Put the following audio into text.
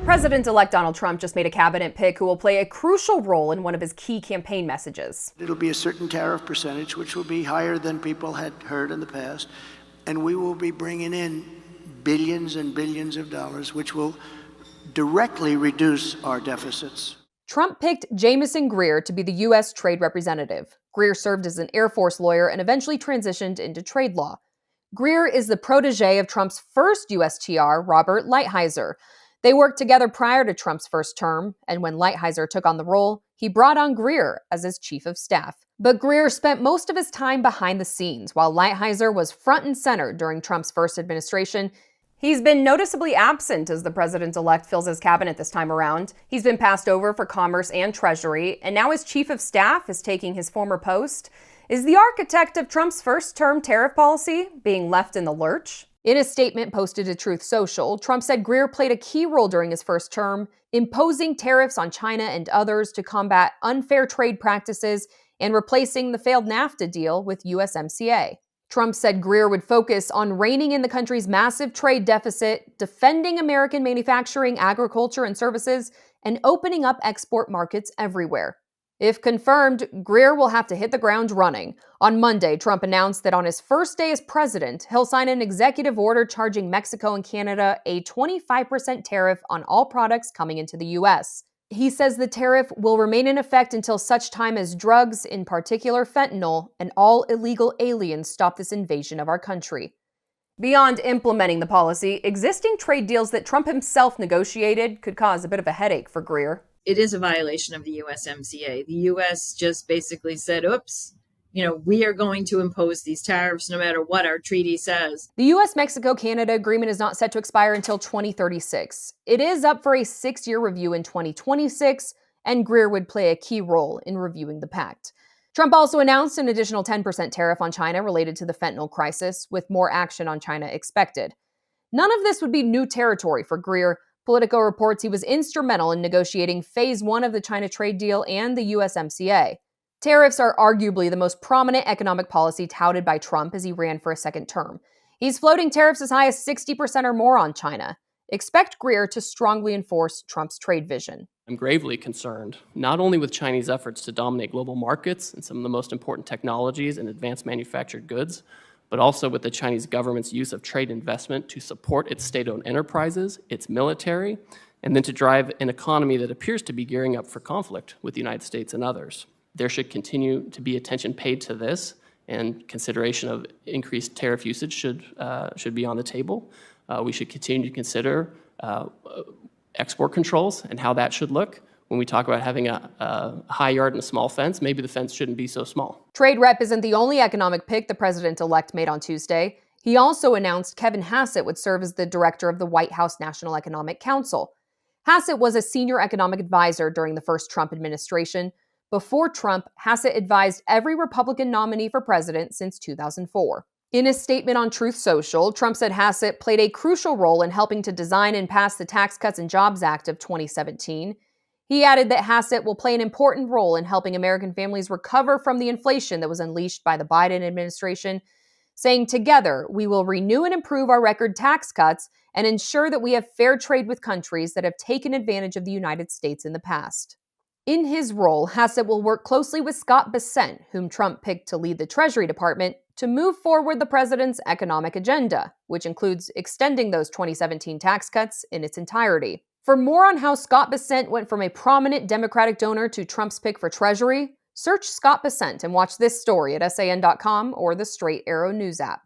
President-elect Donald Trump just made a cabinet pick who will play a crucial role in one of his key campaign messages. It'll be a certain tariff percentage, which will be higher than people had heard in the past, and we will be bringing in billions and billions of dollars, which will directly reduce our deficits. Trump picked Jamieson Greer to be the U.S. trade representative. Greer served as an Air Force lawyer and eventually transitioned into trade law. Greer is the protégé of Trump's first USTR, Robert Lighthizer. They worked together prior to Trump's first term, and when Lighthizer took on the role, he brought on Greer as his chief of staff. But Greer spent most of his time behind the scenes, while Lighthizer was front and center during Trump's first administration. He's been noticeably absent as the president-elect fills his cabinet this time around. He's been passed over for Commerce and Treasury, and now his chief of staff is taking his former post. Is the architect of Trump's first-term tariff policy being left in the lurch? In a statement posted to Truth Social, Trump said Greer played a key role during his first term, imposing tariffs on China and others to combat unfair trade practices and replacing the failed NAFTA deal with USMCA. Trump said Greer would focus on reining in the country's massive trade deficit, defending American manufacturing, agriculture, and services, and opening up export markets everywhere. If confirmed, Greer will have to hit the ground running. On Monday, Trump announced that on his first day as president, he'll sign an executive order charging Mexico and Canada a 25% tariff on all products coming into the U.S. He says the tariff will remain in effect until such time as drugs, in particular fentanyl, and all illegal aliens stop this invasion of our country. Beyond implementing the policy, existing trade deals that Trump himself negotiated could cause a bit of a headache for Greer. It is a violation of the USMCA. The U.S. just basically said, oops, we are going to impose these tariffs no matter what our treaty says. The U.S.-Mexico-Canada agreement is not set to expire until 2036. It is up for a 6-year review in 2026, and Greer would play a key role in reviewing the pact. Trump also announced an additional 10% tariff on China related to the fentanyl crisis, with more action on China expected. None of this would be new territory for Greer. Politico reports he was instrumental in negotiating Phase 1 of the China trade deal and the USMCA. Tariffs are arguably the most prominent economic policy touted by Trump as he ran for a second term. He's floating tariffs as high as 60% or more on China. Expect Greer to strongly enforce Trump's trade vision. I'm gravely concerned, not only with Chinese efforts to dominate global markets and some of the most important technologies and advanced manufactured goods, but also with the Chinese government's use of trade investment to support its state-owned enterprises, its military, and then to drive an economy that appears to be gearing up for conflict with the United States and others. There should continue to be attention paid to this, and consideration of increased tariff usage should be on the table. We should continue to consider export controls and how that should look. When we talk about having a high yard and a small fence, maybe the fence shouldn't be so small. Trade rep isn't the only economic pick the president-elect made on Tuesday. He also announced Kevin Hassett would serve as the director of the White House National Economic Council. Hassett was a senior economic advisor during the first Trump administration. Before Trump, Hassett advised every Republican nominee for president since 2004. In a statement on Truth Social, Trump said Hassett played a crucial role in helping to design and pass the Tax Cuts and Jobs Act of 2017. He added that Hassett will play an important role in helping American families recover from the inflation that was unleashed by the Biden administration, saying, "Together, we will renew and improve our record tax cuts and ensure that we have fair trade with countries that have taken advantage of the United States in the past." In his role, Hassett will work closely with Scott Bessent, whom Trump picked to lead the Treasury Department, to move forward the president's economic agenda, which includes extending those 2017 tax cuts in its entirety. For more on how Scott Bessent went from a prominent Democratic donor to Trump's pick for Treasury, search Scott Bessent and watch this story at SAN.com or the Straight Arrow News app.